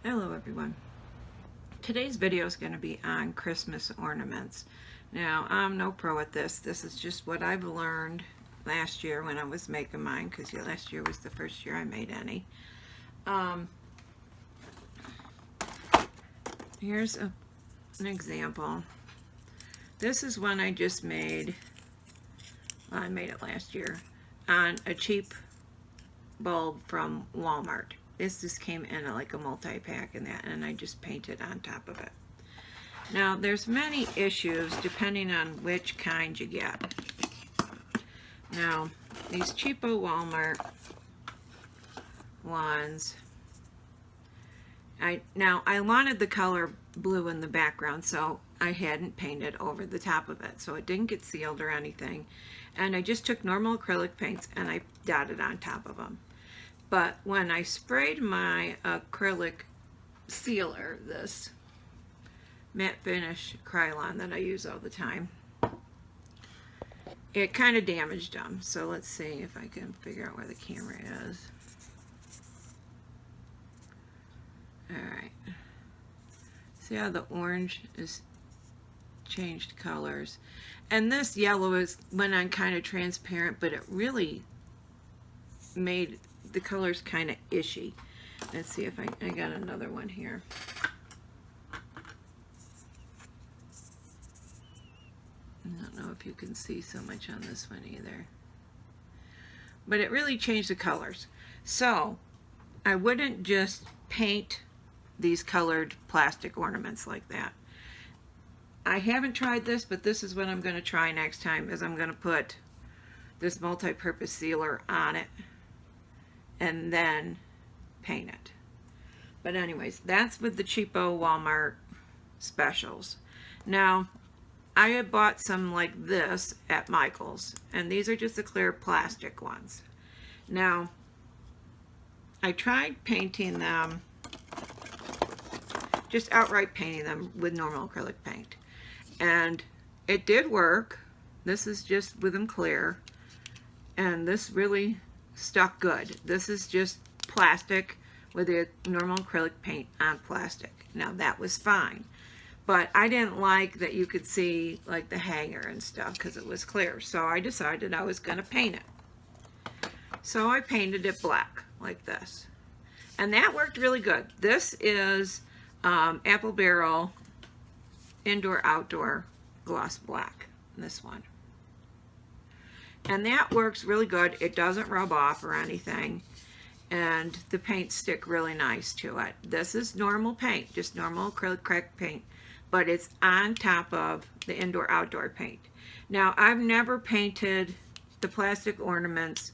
Hello everyone. Today's video is going to be on Christmas ornaments. Now, I'm no pro at this. This is just what I've learned last year when I was making mine, because last year was the first year I made any. Here's an example. This is one I just made. Well, I made it last year on a cheap bulb from Walmart. This just came in like a multi-pack and that, and I just painted on top of it. Now, there's many issues depending on which kind you get. Now, these cheapo Walmart ones, I wanted the color blue in the background, so I hadn't painted over the top of it, so it didn't get sealed or anything. And I just took normal acrylic paints and I dotted on top of them. But when I sprayed my acrylic sealer, this matte finish Krylon that I use all the time, it kind of damaged them. So let's see if I can figure out where the camera is. Alright. See how the orange is changed colors? And this yellow went on kind of transparent, but it really made the colors kind of ishy. Let's see if I got another one here. I don't know if you can see so much on this one either. But it really changed the colors. So I wouldn't just paint these colored plastic ornaments like that. I haven't tried this, but this is what I'm going to try next time, is I'm going to put this multi-purpose sealer on it and then paint it. But anyways, that's with the cheapo Walmart specials. Now, I had bought some like this at Michael's, and these are just the clear plastic ones. Now, I tried painting them, just outright painting them with normal acrylic paint, and it did work. This is just with them clear, and this really stuck good. This is just plastic with the normal acrylic paint on plastic. Now that was fine, but I didn't like that you could see like the hanger and stuff because it was clear, so I decided I was going to paint it. So I painted it black like this, and that worked really good. This is Apple Barrel Indoor Outdoor Gloss Black, this one. And that works really good. It doesn't rub off or anything, and the paints stick really nice to it. This is normal paint, just normal acrylic paint, but it's on top of the indoor outdoor paint. Now, I've never painted the plastic ornaments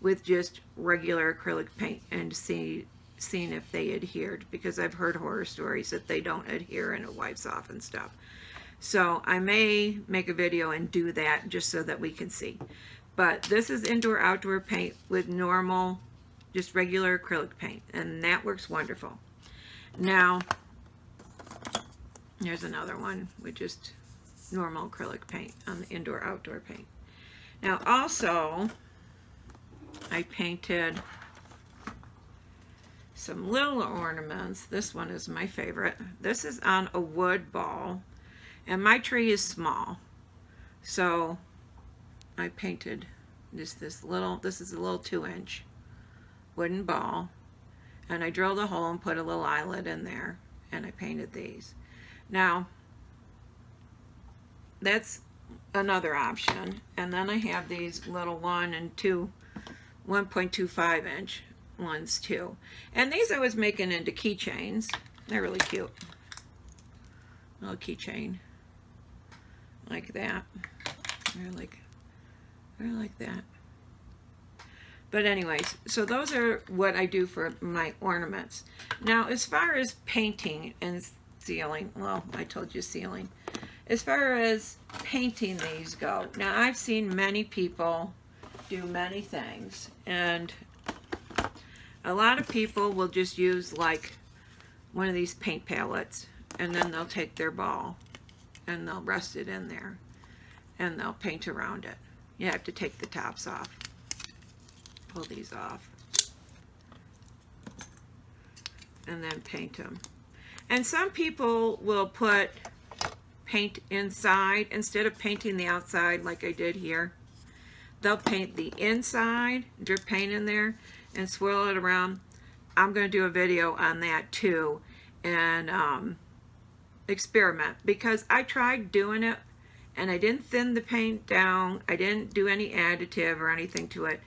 with just regular acrylic paint and seen if they adhered, because I've heard horror stories that they don't adhere and it wipes off and stuff. So I may make a video and do that just so that we can see. But this is indoor outdoor paint with normal, just regular acrylic paint, and that works wonderful. Now, here's another one with just normal acrylic paint on the indoor outdoor paint. Now also, I painted some little ornaments. This one is my favorite. This is on a wood ball, and my tree is small, so I painted just this is a little 2-inch wooden ball, and I drilled a hole and put a little eyelet in there, and I painted these. Now, that's another option. And then I have these little 1.25 inch ones too. And these I was making into keychains. They're really cute. Little keychain. Like that. They're like that. But anyways, so those are what I do for my ornaments. Now, as far as painting and sealing, well, I told you sealing. As far as painting these go, now I've seen many people do many things, and a lot of people will just use like one of these paint palettes, and then they'll take their ball and they'll rest it in there and they'll paint around it. You have to take the tops off. Pull these off. and then paint them. And some people will put paint inside instead of painting the outside like I did here. They'll paint the inside, drip paint in there, and swirl it around. I'm going to do a video on that too, and experiment, because I tried doing it and I didn't thin the paint down. I didn't do any additive or anything to it,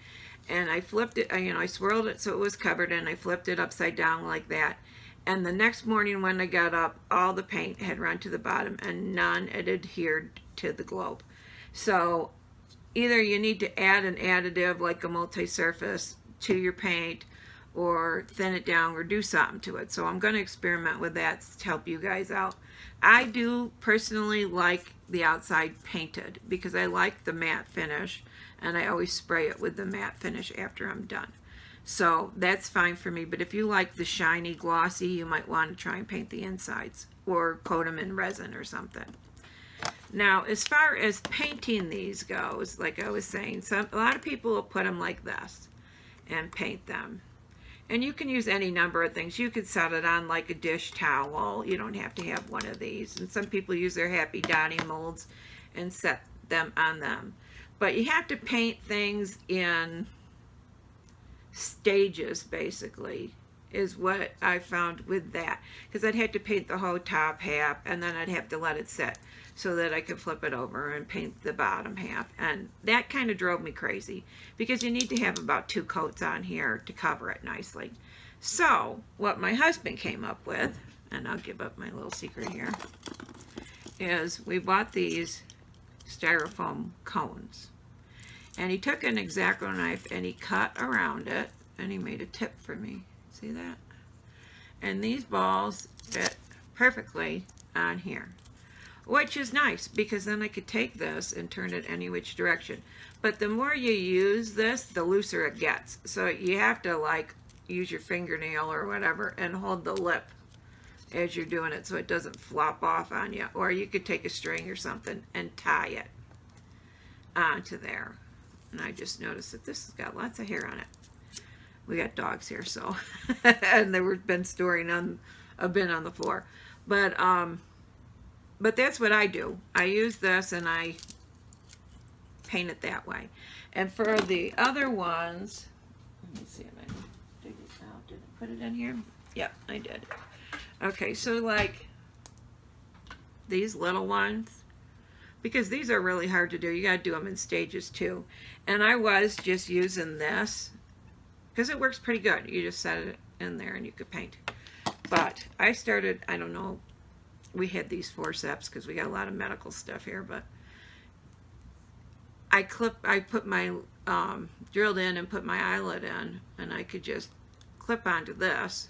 and I flipped it, I swirled it so it was covered, and I flipped it upside down like that. And the next morning when I got up, all the paint had run to the bottom and none had adhered to the globe. So either you need to add an additive like a multi-surface to your paint, or thin it down, or do something to it. So I'm going to experiment with that to help you guys out. I do personally like the outside painted because I like the matte finish, and I always spray it with the matte finish after I'm done. So that's fine for me, but if you like the shiny glossy, you might want to try and paint the insides or coat them in resin or something. Now, as far as painting these goes, like I was saying, a lot of people will put them like this and paint them. And you can use any number of things. You could set it on like a dish towel. You don't have to have one of these. And some people use their Happy Dotting molds and set them on them. But you have to paint things in stages, basically, is what I found with that. Because I'd have to paint the whole top half, and then I'd have to let it set so that I could flip it over and paint the bottom half. And that kind of drove me crazy, because you need to have about 2 coats on here to cover it nicely. So what my husband came up with, and I'll give up my little secret here, is we bought these styrofoam cones. And he took an X-Acto knife and he cut around it, and he made a tip for me. See that? And these balls fit perfectly on here, which is nice, because then I could take this and turn it any which direction. But the more you use this, the looser it gets. So you have to like use your fingernail or whatever and hold the lip as you're doing it so it doesn't flop off on you. Or you could take a string or something and tie it onto there. And I just noticed that this has got lots of hair on it. We got dogs here, so and they were been storing on a bin on the floor. But that's what I do. I use this and I paint it that way. And for the other ones, let me see if I can dig it out. Did I put it in here? Yep, I did. Okay, so like these little ones, because these are really hard to do. You got to do them in stages too. And I was just using this because it works pretty good. You just set it in there and you could paint. But I started, I don't know, we had these forceps because we got a lot of medical stuff here, but I put my, drilled in and put my eyelet in, and I could just clip onto this,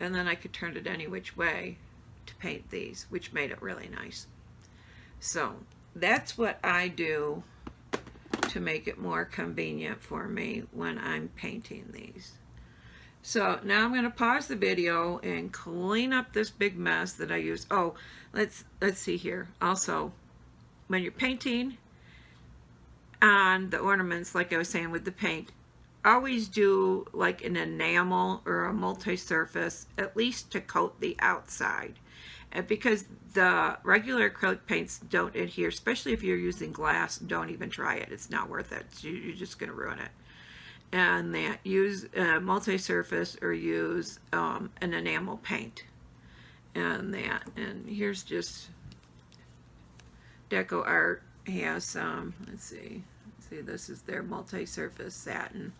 and then I could turn it any which way to paint these, which made it really nice. So that's what I do to make it more convenient for me when I'm painting these. So now I'm going to pause the video and clean up this big mess that I used. Oh, let's see here. Also, when you're painting on the ornaments, like I was saying with the paint, always do like an enamel or a multi-surface, at least to coat the outside. Because the regular acrylic paints don't adhere, especially if you're using glass. Don't even try it. It's not worth it. You're just going to ruin it. And that use multi-surface or use an enamel paint. And here's just Deco Art has some, let's see, this is their multi-surface satin.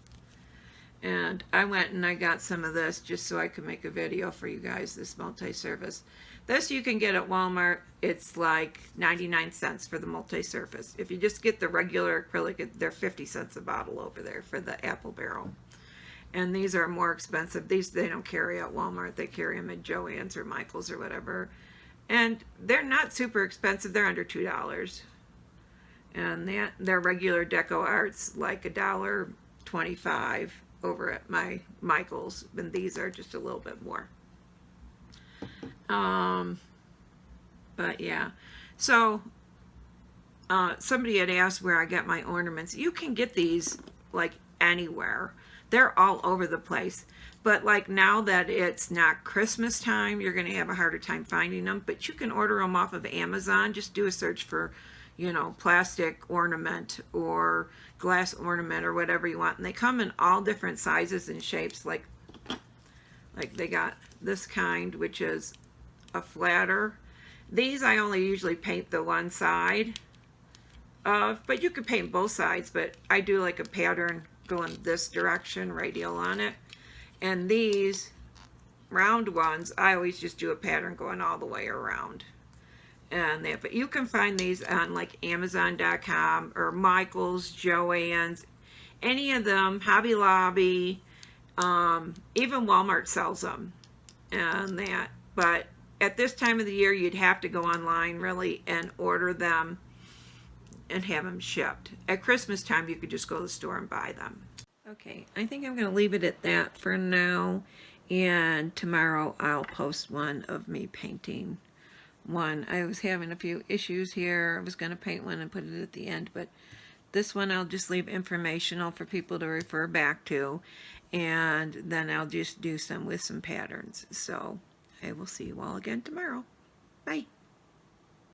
And I went and I got some of this just so I could make a video for you guys, this multi-surface. This you can get at Walmart. It's like 99 cents for the multi-surface. If you just get the regular acrylic, they're 50 cents a bottle over there for the apple barrel. And these are more expensive. These they don't carry at Walmart. They carry them at Joann's or Michael's or whatever. And they're not super expensive. They're under $2. And their regular Deco Art's like $1.25 over at my Michael's. And these are just a little bit more. But yeah, so somebody had asked where I get my ornaments. You can get these like anywhere. They're all over the place. But like now that it's not Christmas time, you're going to have a harder time finding them. But you can order them off of Amazon. Just do a search for, you know, plastic ornament or glass ornament or whatever you want. And they come in all different sizes and shapes. Like they got this kind, which is a flatter. These I only usually paint the one side of, but you can paint both sides. But I do like a pattern going this direction, radial on it. And these round ones, I always just do a pattern going all the way around. And that, but you can find these on like Amazon.com or Michael's, Joann's, any of them, Hobby Lobby, even Walmart sells them and that. But at this time of the year, you'd have to go online really and order them and have them shipped. At Christmas time, you could just go to the store and buy them. Okay, I think I'm going to leave it at that for now, and tomorrow I'll post one of me painting one. I was having a few issues here. I was going to paint one and put it at the end, but this one I'll just leave informational for people to refer back to, and then I'll just do some with some patterns. So I will see you all again tomorrow. Bye.